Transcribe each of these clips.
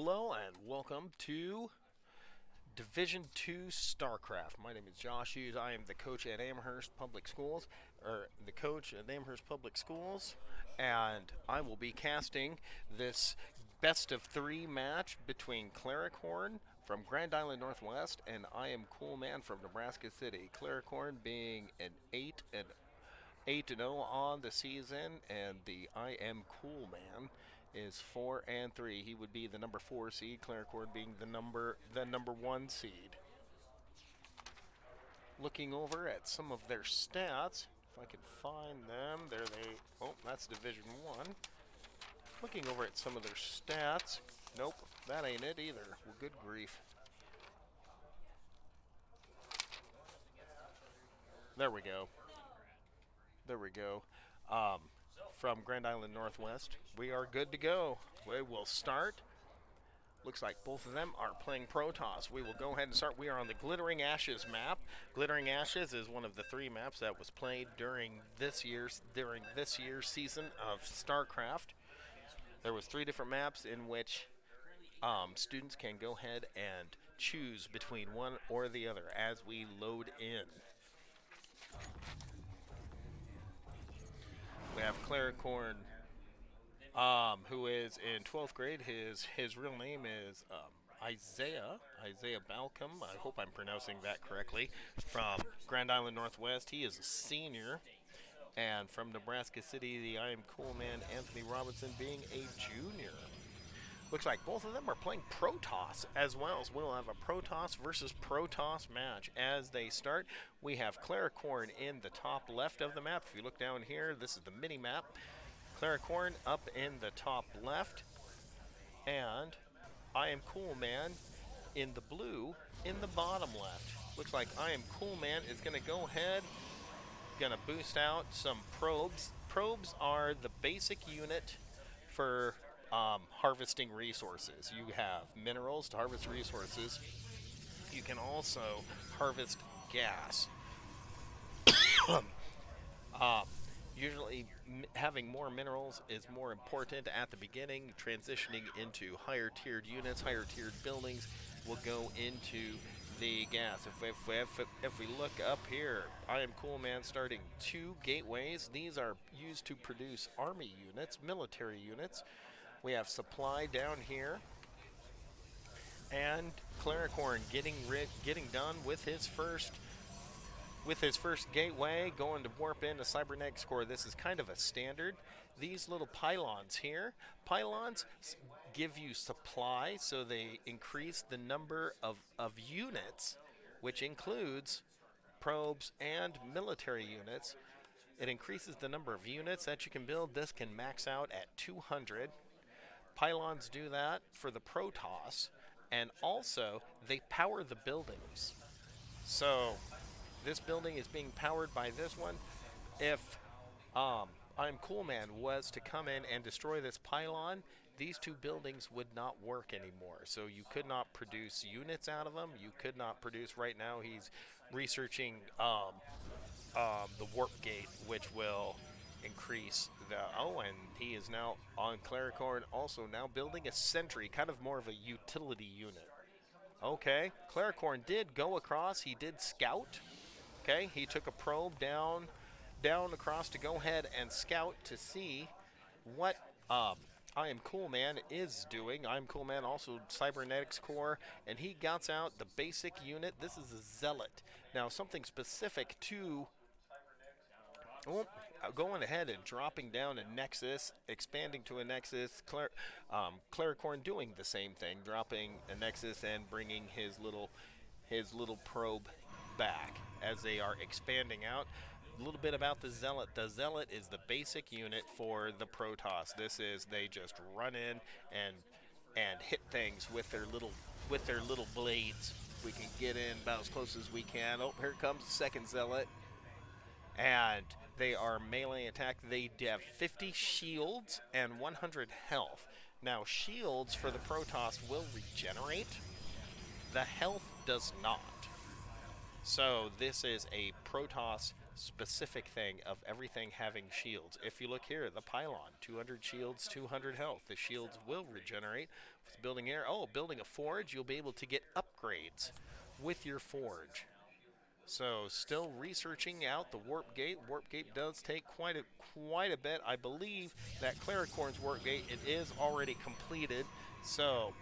Hello and welcome to Division 2 Starcraft. My name is Josh Hughes. I am the coach at Amherst Public Schools, and I will be casting this best of 3 match between Claricorn from Grand Island Northwest and IAmCoolMan from Nebraska City. Claricorn being an 8-0 on the season, and the IAmCoolMan is 4-3. He would be the number 4 seed, Claricorn being the number 1 seed. Looking over at some of their stats, if I can find them, there they. Oh, that's Division 1. Looking over at some of their stats. Nope, that ain't it either. Well, good grief. There we go. There we go. From Grand Island Northwest, we are good to go. We will start. Looks like both of them are playing Protoss. We will go ahead and start. We are on the Glittering Ashes map. Glittering Ashes is one of the 3 maps that was played during this year's season of StarCraft. There was 3 different maps in which students can go ahead and choose between one or the other as we load in. We have Claricorn, who is in 12th grade. His real name is Isaiah Balcom. I hope I'm pronouncing that correctly. From Grand Island Northwest, he is a senior. And from Nebraska City, the IAmCoolMan Anthony Robinson being a junior. Looks like both of them are playing Protoss as well. So we'll have a Protoss versus Protoss match as they start. We have Claricorn in the top left of the map. If you look down here, this is the mini map. Claricorn up in the top left, and IAmCoolMan in the blue in the bottom left. Looks like IAmCoolMan is going to go ahead, going to boost out some probes. Probes are the basic unit for harvesting resources. You have minerals to harvest resources. You can also harvest gas. Usually having more minerals is more important at the beginning. Transitioning into higher tiered units, higher tiered buildings will go into the gas. If we look up here, IAmCoolMan starting 2 gateways. These are used to produce army units, military units. We have supply down here, and Claricorn getting done with his first gateway, going to warp into Cybernetics Core. This is kind of a standard. These little pylons here, pylons give you supply, so they increase the number of units, which includes probes and military units. It increases the number of units that you can build. This can max out at 200. Pylons do that for the Protoss, and also they power the buildings. So this building is being powered by this one. If IAmCoolMan was to come in and destroy this pylon, these 2 buildings would not work anymore. So you could not produce units out of them. You could not produce. Right now he's researching the warp gate, which will increase the. Oh, and he is now on Claricorn, also now building a sentry, kind of more of a utility unit. Okay, Claricorn did go across. He did scout. Okay, he took a probe down across to go ahead and scout to see what IAmCoolMan is doing. IAmCoolMan also Cybernetics Core, and he gets out the basic unit. This is a Zealot. Now, something specific to. Oh, going ahead and dropping down a Nexus, expanding to a Nexus. Claricorn doing the same thing, dropping a Nexus and bringing his little probe back as they are expanding out. A little bit about the Zealot. The Zealot is the basic unit for the Protoss. This is, they just run in and hit things with their little blades. We can get in about as close as we can. Oh, here comes the second Zealot. And they are melee attack. They have 50 shields and 100 health. Now, shields for the Protoss will regenerate. The health does not. So this is a Protoss specific thing of everything having shields. If you look here, the pylon, 200 shields, 200 health. The shields will regenerate. With building air, building a forge, you'll be able to get upgrades with your forge. So still researching out the warp gate. Warp gate does take quite a bit. I believe that Claricorn's warp gate, it is already completed. So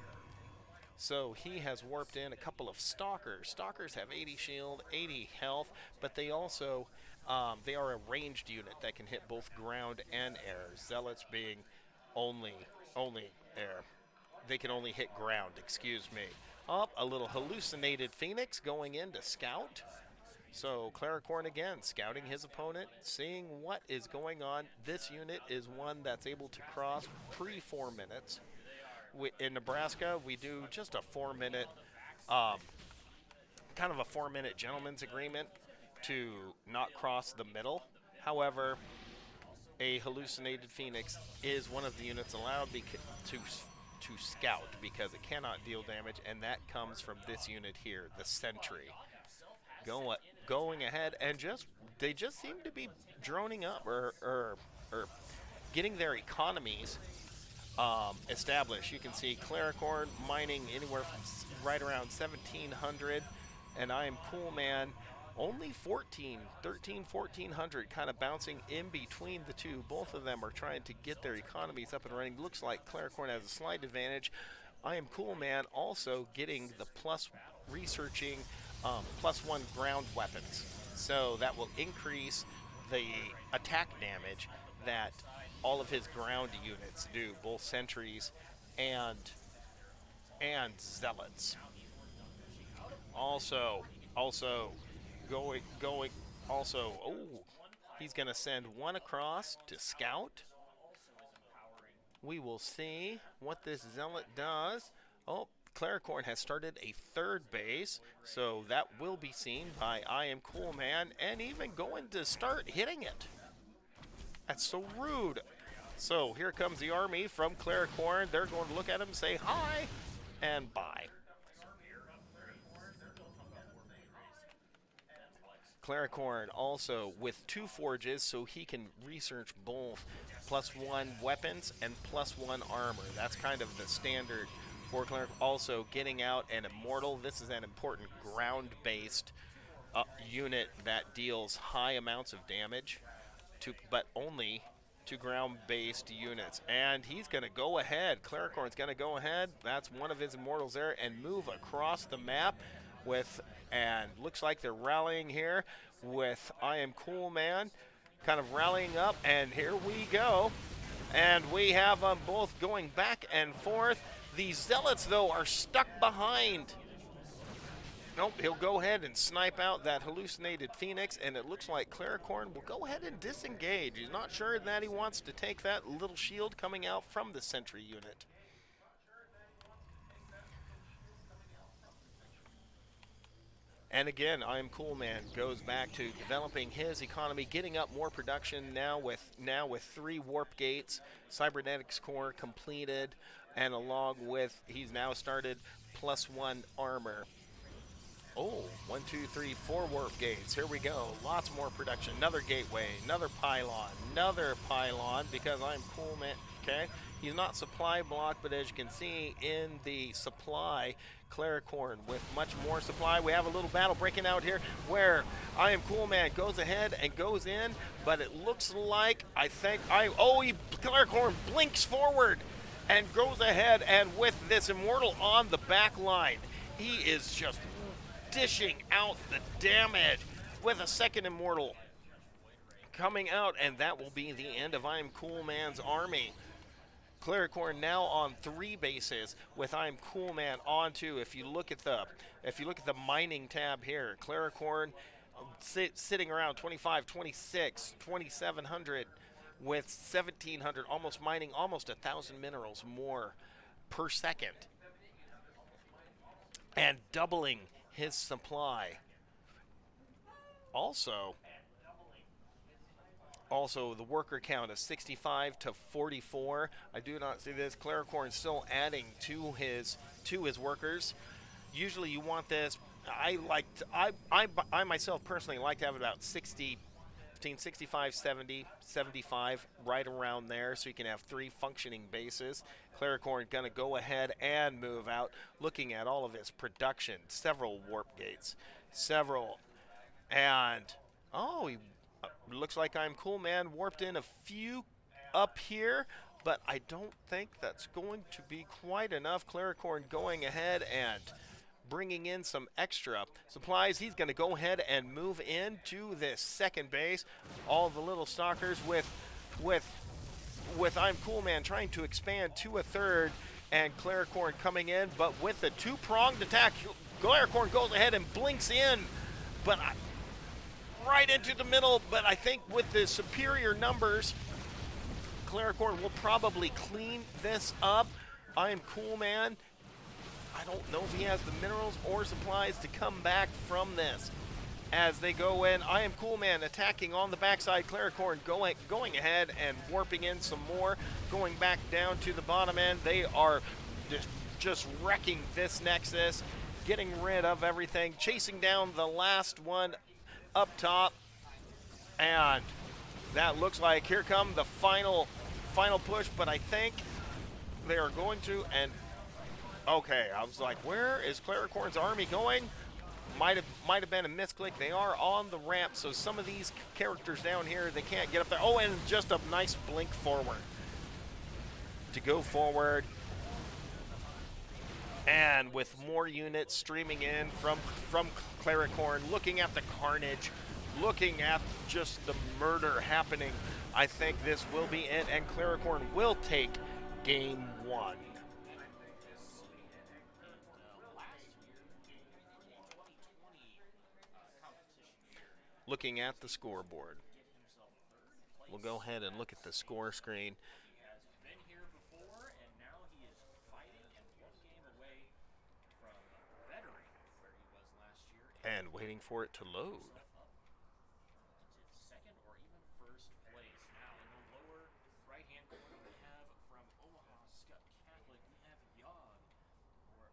he has warped in a couple of stalkers. Stalkers have 80 shield, 80 health, but they also they are a ranged unit that can hit both ground and air. Zealots being only air. They can only hit ground, excuse me. A little hallucinated Phoenix going in to scout. So Claricorn again scouting his opponent, seeing what is going on. This unit is one that's able to cross pre-4 minutes. In Nebraska, we do just a 4-minute, kind of a 4-minute gentleman's agreement to not cross the middle. However, a hallucinated Phoenix is one of the units allowed to scout because it cannot deal damage, and that comes from this unit here, the Sentry. Going ahead and they just seem to be droning up or getting their economies established. You can see Claricorn mining anywhere from right around 1,700, and IAmCoolMan only 1,400, kind of bouncing in between the two. Both of them are trying to get their economies up and running. Looks like Claricorn has a slight advantage. IAmCoolMan also getting the researching +1 ground weapons. So that will increase the attack damage that all of his ground units do, both sentries and zealots. Also he's going to send one across to scout. We will see what this zealot does. Claricorn has started a third base, so that will be seen by IAmCoolMan, and even going to start hitting it. That's so rude. So here comes the army from Claricorn. They're going to look at him, say hi, and bye. Claricorn also with 2 forges, so he can research both +1 weapons and +1 armor. That's kind of the standard for Claricorn. Also getting out an Immortal. This is an important ground-based unit that deals high amounts of damage, but only to ground-based units. And he's going to go ahead. Claricorn's going to go ahead. That's one of his Immortals there, and move across the map and looks like they're rallying here with IAmCoolMan kind of rallying up, and here we go. And we have them both going back and forth. The Zealots, though, are stuck behind. Nope, he'll go ahead and snipe out that hallucinated Phoenix, and it looks like Claricorn will go ahead and disengage. He's not sure that he wants to take that little shield coming out from the Sentry unit. And again, IAmCoolMan goes back to developing his economy, getting up more production now with 3 warp gates, cybernetics core completed, and along with he's now started +1 armor. 1, 2, 3, 4 warp gates. Here we go. Lots more production. Another gateway, another pylon, because IAmCoolMan. Okay, he's not supply blocked, but as you can see in the supply, Claricorn with much more supply. We have a little battle breaking out here where IAmCoolMan goes ahead and goes in, but it looks like Claricorn blinks forward and goes ahead, and with this Immortal on the back line, he is just dishing out the damage with a second Immortal coming out, and that will be the end of IAmCoolMan's army. Claricorn now on 3 bases with IAmCoolMan on 2. If you look at the mining tab here, Claricorn sitting around 25, 26, 2,700 with 1,700, almost mining almost 1,000 minerals more per second, and doubling his supply. Also, the worker count is 65 to 44. I do not see this. Claricorn still adding to his workers. Usually, you want this. I myself personally like to have about 60 between 65, 70, 75, right around there, so you can have 3 functioning bases. Claricorn going to go ahead and move out, looking at all of his production, several warp gates, several, and oh, he looks like IAmCoolMan warped in a few up here, but I don't think that's going to be quite enough. Claricorn going ahead and bringing in some extra supplies. He's going to go ahead and move into this second base. All the little stalkers with IAmCoolMan trying to expand to a third, and Claricorn coming in, but with the 2-pronged attack, Claricorn goes ahead and blinks in, but right into the middle. But I think with the superior numbers, Claricorn will probably clean this up. IAmCoolMan, I don't know if he has the minerals or supplies to come back from this. As they go in, IAmCoolMan attacking on the backside. Claricorn going ahead and warping in some more, going back down to the bottom end. They are just wrecking this Nexus, getting rid of everything, chasing down the last one up top, and that looks like here come the final push. But I think they are going to, and okay, I was like, where is Claricorn's army going? Might have been a misclick. They are on the ramp, so some of these characters down here, they can't get up there. Oh, and just a nice blink forward to go forward. And with more units streaming in from Claricorn, looking at the carnage, looking at just the murder happening, I think this will be it, and Claricorn will take game 1. Looking at the scoreboard, we'll go ahead and look at the score screen. And waiting for it to load. Second or even first place. Now in the lower right-hand corner we have from Omaha, Skutt Catholic, we have Yog, or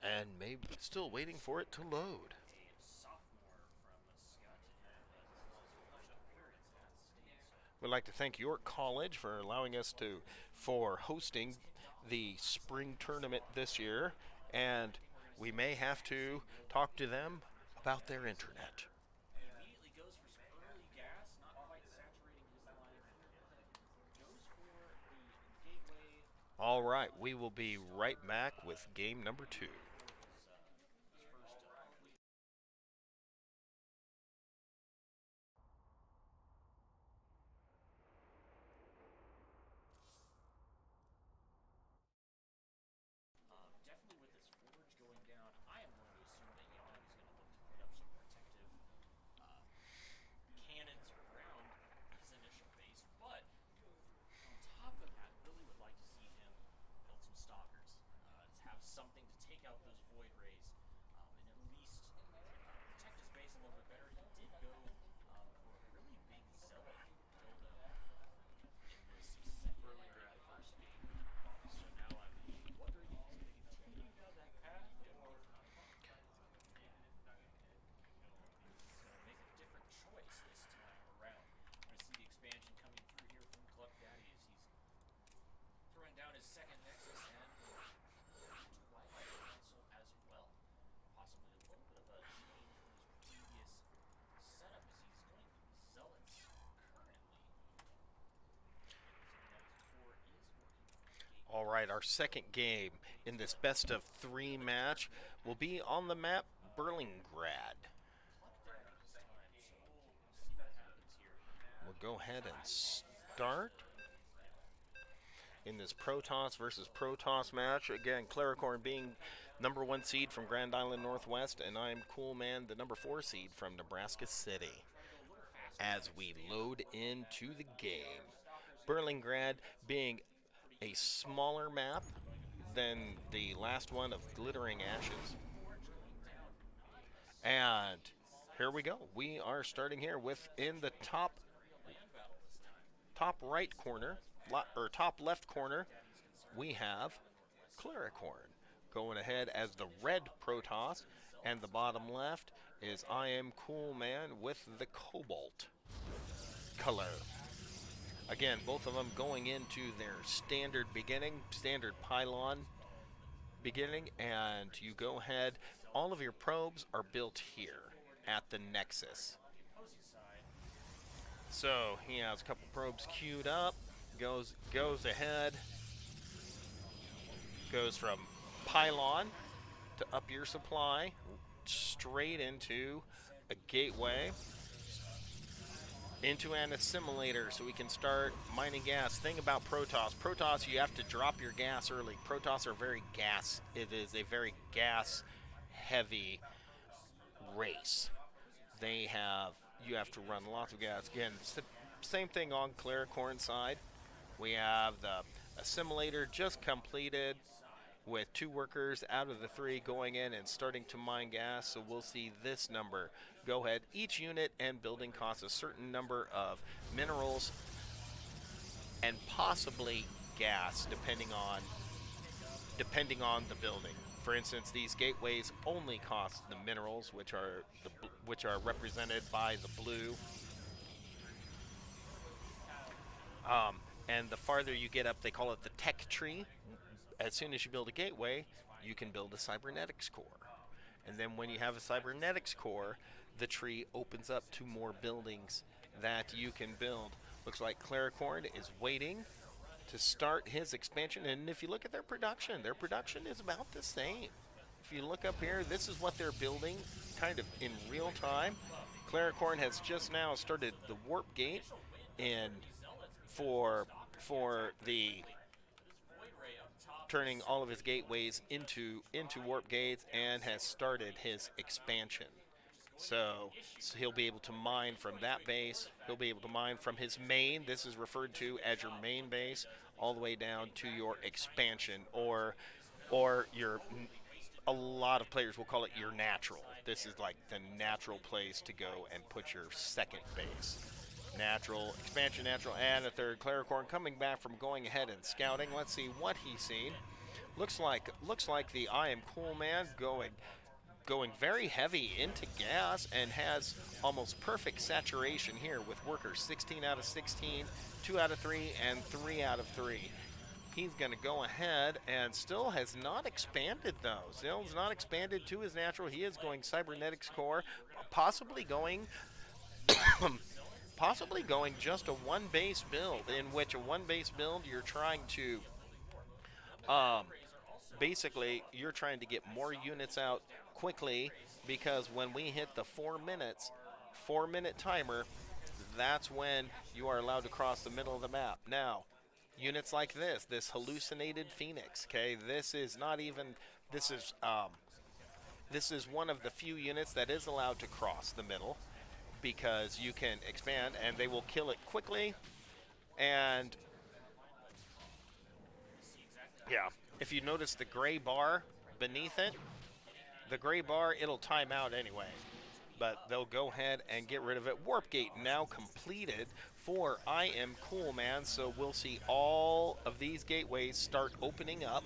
Ryan. And maybe still waiting for it to load. A sophomore from Skutt, and this is his first appearance at States. We'd like to thank York College for allowing us for hosting the spring tournament this year, and we may have to talk to them about their internet. He immediately goes for some early gas, not quite saturating his line. Goes for the gateway. All right, we will be right back with game number 2. Definitely with this forge going down, I am going to assume that Yog is going to look to put up some protective cannons around his initial base, but on top of that, really would like to see him build some stalkers, to have something to take out those void rays, and at least protect his base a little bit better. He did go for a really big zealot build-up in this earlier first game, so now I'm wondering if he's going to continue down that path or make a different choice this time around. We're going to see the expansion coming through here from Club Daddy as he's throwing down his second Nexus and Twilight Council as well. Possibly a little bit of a change from his previous setup as he's going for the Zealots currently. All right, our second game in this best of 3 match will be on the map Berlingrad. We'll go ahead and start in this Protoss versus Protoss match. Again, Claricorn being number 1 seed from Grand Island Northwest, and IAmCoolMan, the number 4 seed from Nebraska City. As we load into the game, Berlingrad being a smaller map than the last one of Glittering Ashes. And here we go. We are starting here within the top right corner, or top left corner, we have Claricorn going ahead as the red Protoss, and the bottom left is IAmCoolMan with the Cobalt. color. Again, both of them going into their standard beginning, standard pylon beginning, and you go ahead. All of your probes are built here at the nexus. So he has a couple probes queued up, goes ahead, goes from pylon to up your supply, straight into a gateway, into an assimilator so we can start mining gas. Thing about Protoss, you have to drop your gas early. Protoss are very gas. It is a very gas heavy race. You have to run lots of gas. Again, same thing on Claricorn side. We have the assimilator just completed with 2 workers out of the 3 going in and starting to mine gas. So we'll see this number go ahead. Each unit and building costs a certain number of minerals and possibly gas depending on the building. For instance, these gateways only cost the minerals, which are represented by the blue. And the farther you get up, they call it the tech tree. As soon as you build a gateway, you can build a cybernetics core. And then when you have a cybernetics core, the tree opens up to more buildings that you can build. Looks like Claricorn is waiting to start his expansion. And if you look at their production is about the same. If you look up here, this is what they're building kind of in real time. Claricorn has just now started the warp gate in for the turning all of his gateways into warp gates, and has started his expansion. So he'll be able to mine from that base. He'll be able to mine from his main. This is referred to as your main base, all the way down to your expansion, or your. A lot of players will call it your natural. This is like the natural place to go and put your second base. Natural, expansion, natural, and a third. Claricorn coming back from going ahead and scouting. Let's see what he's seen. Looks like the IAmCoolMan going very heavy into gas and has almost perfect saturation here with workers 16 out of 16, 2 out of 3, and 3 out of 3. He's going to go ahead and still has not expanded though. Still has not expanded to his natural. He is going cybernetics core, possibly going just a one base build, in which a one base build you're trying to basically you're trying to get more units out quickly, because when we hit the 4-minute timer, that's when you are allowed to cross the middle of the map. Now, units like this hallucinated Phoenix, okay, this is one of the few units that is allowed to cross the middle, because you can expand and they will kill it quickly. And yeah, if you notice the gray bar beneath it, it'll time out anyway, but they'll go ahead and get rid of it. Warp gate now completed for IAmCoolMan, so we'll see all of these gateways start opening up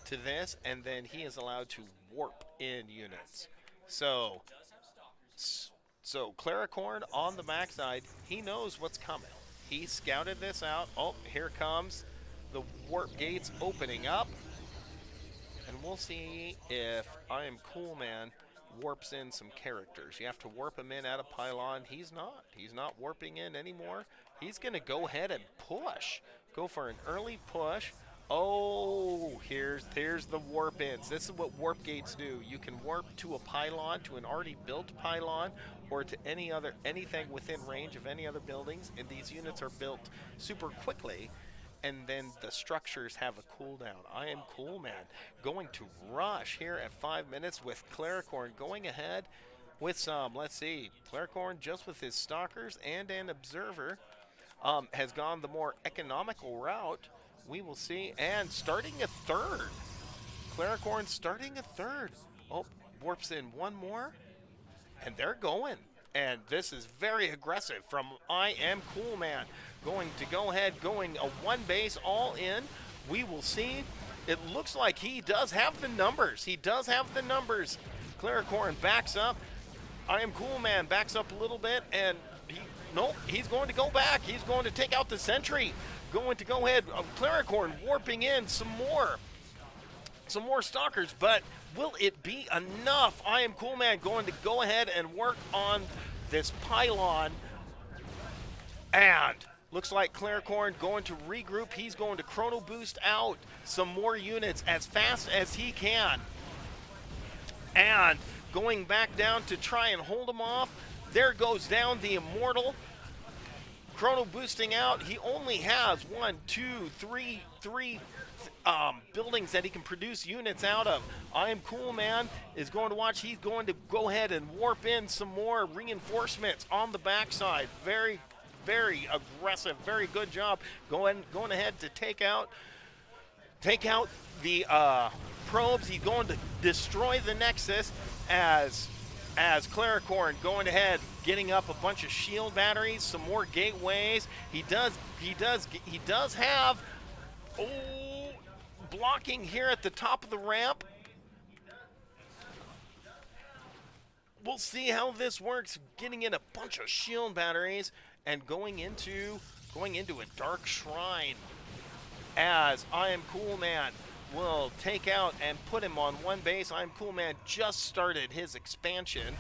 to this, and then he is allowed to warp in units. So Claricorn on the backside, he knows what's coming. He scouted this out. Oh, here comes the warp gates opening up. And we'll see if IAmCoolMan warps in some characters. You have to warp him in out of pylon. He's not warping in anymore. He's going to go ahead and push. Go for an early push. Oh, here's the warp ins. This is what warp gates do. You can warp to a pylon, to an already built pylon, or to anything within range of any other buildings. And these units are built super quickly, and then the structures have a cooldown. IAmCoolMan going to rush here at 5 minutes, with Claricorn going ahead with some. Let's see, Claricorn just with his stalkers and an observer has gone the more economical route. We will see, and starting a third. Claricorn starting a third. Oh, warps in one more, and they're going. And this is very aggressive from IAmCoolMan. Going to go ahead, going a one base all in. We will see. It looks like he does have the numbers. Claricorn backs up. IAmCoolMan backs up a little bit, and he nope. He's going to go back. He's going to take out the sentry. Going to go ahead. Claricorn warping in some more stalkers, but will it be enough? IAmCoolMan going to go ahead and work on this pylon, and looks like Claricorn going to regroup. He's going to chrono boost out some more units as fast as he can, and going back down to try and hold him off. There goes down the Immortal. Chrono boosting out. He only has three buildings that he can produce units out of. IAmCoolMan is going to watch. He's going to go ahead and warp in some more reinforcements on the backside. Very, very aggressive. Very good job going ahead to take out the probes. He's going to destroy the Nexus as Claricorn going ahead, getting up a bunch of shield batteries, some more gateways. He does have blocking here at the top of the ramp. We'll see how this works. Getting in a bunch of shield batteries and going into a dark shrine as IAmCoolMan will take out and put him on one base. IAmCoolMan just started his expansion,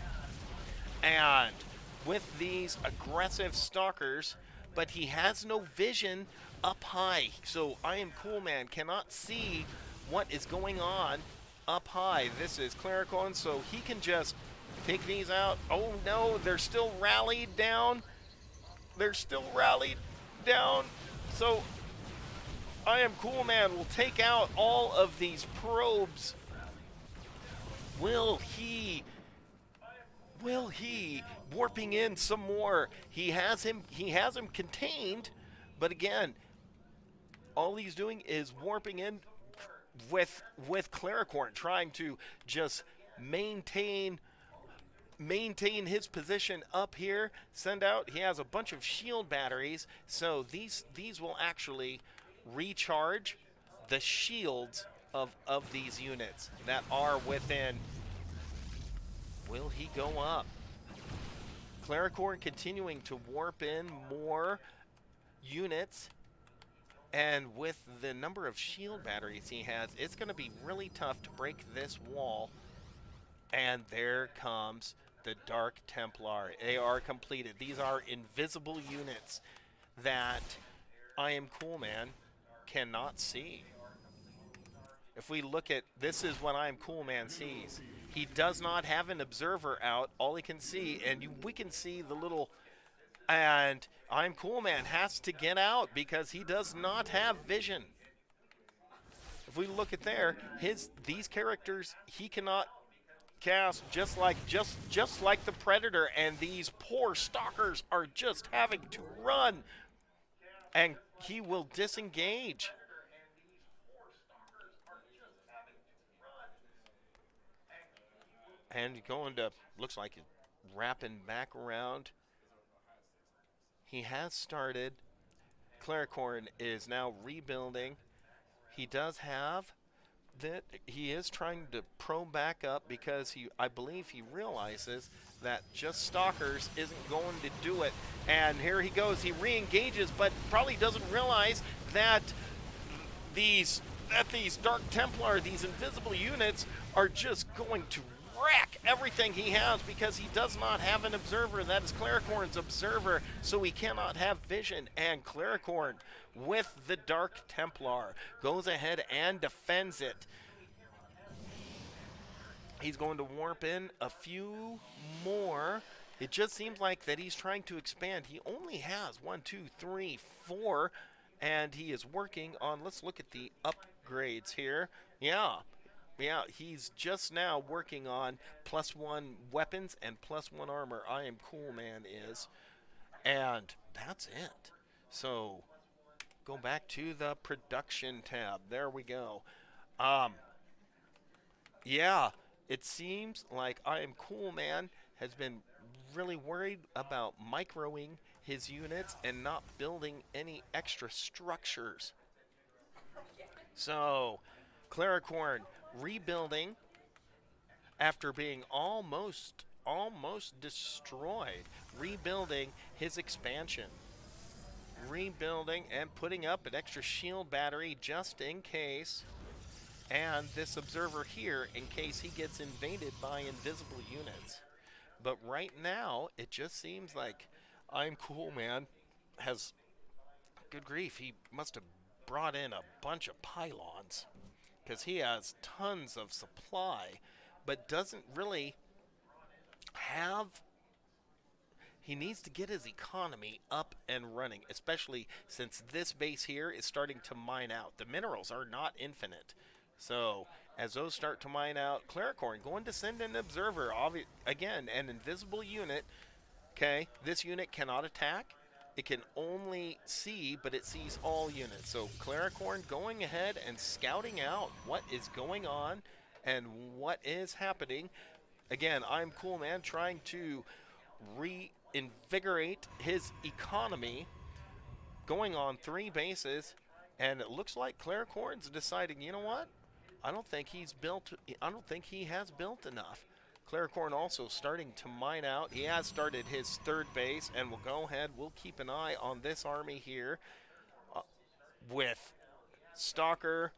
and with these aggressive stalkers, but he has no vision up high, so IAmCoolMan cannot see what is going on up high. This is Claricorn, so he can just take these out. Oh no, they're still rallied down. So IAmCoolMan will take out all of these probes. Will he warping in some more? He has him contained, but again, all he's doing is warping in with Claricorn, trying to just maintain his position up here. Send out. He has a bunch of shield batteries, so these will actually recharge the shields of these units that are within. Will he go up? Claricorn continuing to warp in more units, and with the number of shield batteries he has, it's going to be really tough to break this wall. And there comes the Dark Templar. They are completed. These are invisible units that IAmCoolMan cannot see. If we look at, this is what IAmCoolMan sees. He does not have an observer out. All he can see, and we can see the little, and IAmCoolMan has to get out because he does not have vision. If we look at there, these characters he cannot cast, just like the Predator, and these poor stalkers are just having to run, and he will disengage. And going to, looks like he's wrapping back around. He has started. Claricorn is now rebuilding. He does have that. He is trying to probe back up because I believe he realizes that just stalkers isn't going to do it. And here he goes. He re-engages, but probably doesn't realize that these Dark Templar, these invisible units, are just going to wreck everything he has because he does not have an observer. That is Claricorn's observer, so he cannot have vision. And Claricorn, with the Dark Templar, goes ahead and defends it. He's going to warp in a few more. It just seems like that he's trying to expand. He only has 1, 2, 3, 4, and he is working on, let's look at the upgrades here. Yeah, he's just now working on +1 weapons and +1 armor. IAmCoolMan is. And that's it. So go back to the production tab. There we go. Yeah, it seems like IAmCoolMan has been really worried about microing his units and not building any extra structures. So Claricorn rebuilding after being almost almost destroyed, rebuilding his expansion. Rebuilding and putting up an extra shield battery just in case. And this observer here in case he gets invaded by invisible units. But right now, it just seems like IAmCoolMan has, good grief, he must have brought in a bunch of pylons because he has tons of supply, but doesn't really have. He needs to get his economy up and running, especially since this base here is starting to mine out. The minerals are not infinite. So as those start to mine out, Claricorn going to send an observer. Again, an invisible unit. Okay, this unit cannot attack. It can only see, but it sees all units. So Claricorn going ahead and scouting out what is going on and what is happening. Again, IAmCoolMan trying to reinvigorate his economy, going on 3 bases, and it looks like Claricorn's deciding, you know what? I don't think he has built enough. Claricorn also starting to mine out. He has started his 3rd base, and we'll go ahead. We'll keep an eye on this army here with Stalker,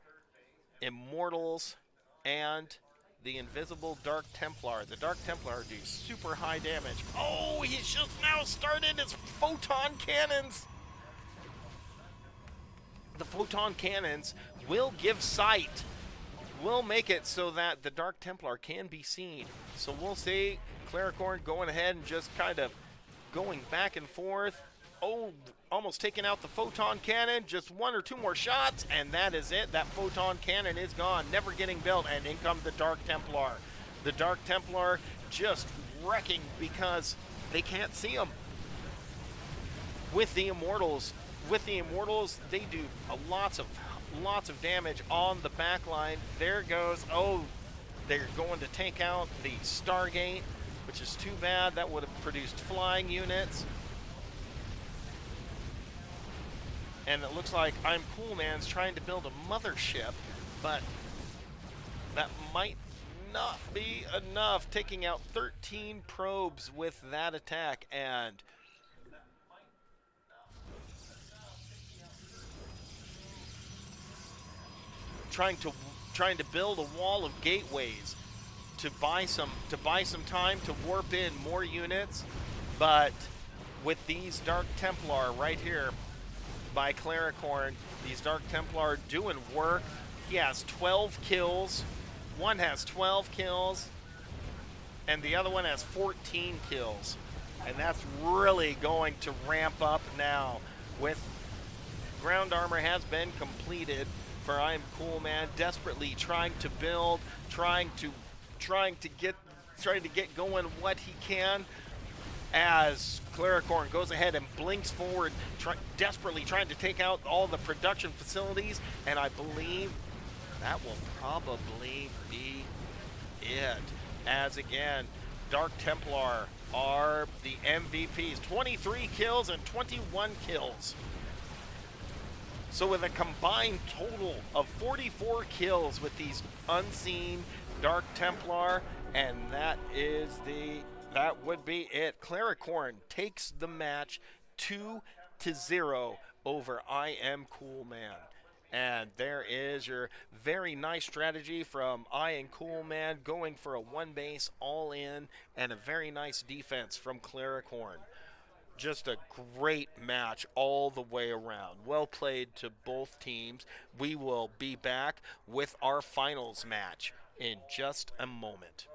Immortals, and the invisible Dark Templar. The Dark Templar do super high damage. Oh, he's just now started his photon cannons. The photon cannons will give sight. Will make it so that the Dark Templar can be seen. So we'll see Claricorn going ahead and just kind of going back and forth. Oh, almost taking out the photon cannon. Just 1 or 2 more shots, and that is it. That photon cannon is gone, never getting built, and in comes the Dark Templar. The Dark Templar just wrecking because they can't see him. With the Immortals, they do lots of damage on the back line. There goes, oh, they're going to take out the Stargate, which is too bad. That would have produced flying units. And it looks like IAmCoolMan's trying to build a mothership, but that might not be enough. Taking out 13 probes with that attack, and trying to build a wall of gateways to buy some time to warp in more units. But with these Dark Templar right here by Claricorn, these Dark Templar doing work. He has 12 kills. One has 12 kills, and the other one has 14 kills. And that's really going to ramp up now. With ground armor has been completed for IAmCoolMan, desperately trying to build, trying to get going what he can, as Claricorn goes ahead and blinks forward, desperately trying to take out all the production facilities, and I believe that will probably be it. As again, Dark Templar are the MVPs. 23 kills and 21 kills. So with a combined total of 44 kills with these unseen Dark Templar, and that would be it. Claricorn takes the match 2-0 over IAmCoolMan. And there is your very nice strategy from IAmCoolMan, going for a 1 base all in, and a very nice defense from Claricorn. Just a great match all the way around. Well played to both teams. We will be back with our finals match in just a moment.